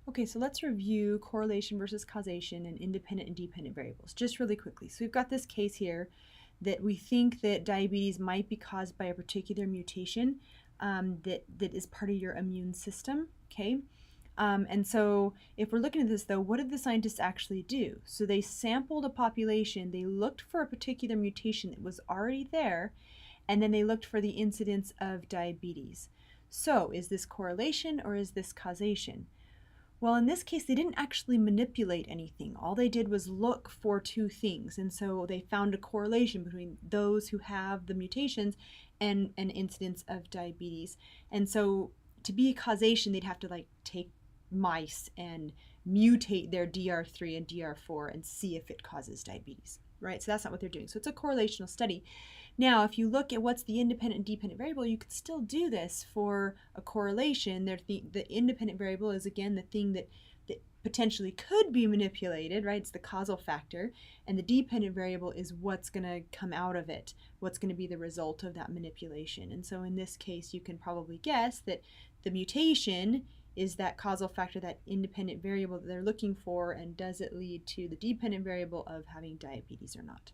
Okay, so let's review correlation versus causation and independent and dependent variables just really quickly. So we've got this case here that we think that diabetes might be caused by a particular mutation that is part of your immune system, okay? And so if we're looking at this though, what did the scientists actually do? So they sampled a population, they looked for a particular mutation that was already there, and then they looked for the incidence of diabetes. So is this correlation or is this causation? Well, in this case, they didn't actually manipulate anything. All they did was look for two things. And so they found a correlation between those who have the mutations and an incidence of diabetes. And so to be causation, they'd have to like take mice and mutate their DR3 and DR4 and see if it causes diabetes, right? So that's not what they're doing. So it's a correlational study. Now, if you look at what's the independent and dependent variable, you could still do this for a correlation. The independent variable is, again, the thing that potentially could be manipulated, right? It's the causal factor. And the dependent variable is what's going to come out of it, what's going to be the result of that manipulation. And so in this case, you can probably guess that the mutation is that causal factor, that independent variable that they're looking for, and does it lead to the dependent variable of having diabetes or not?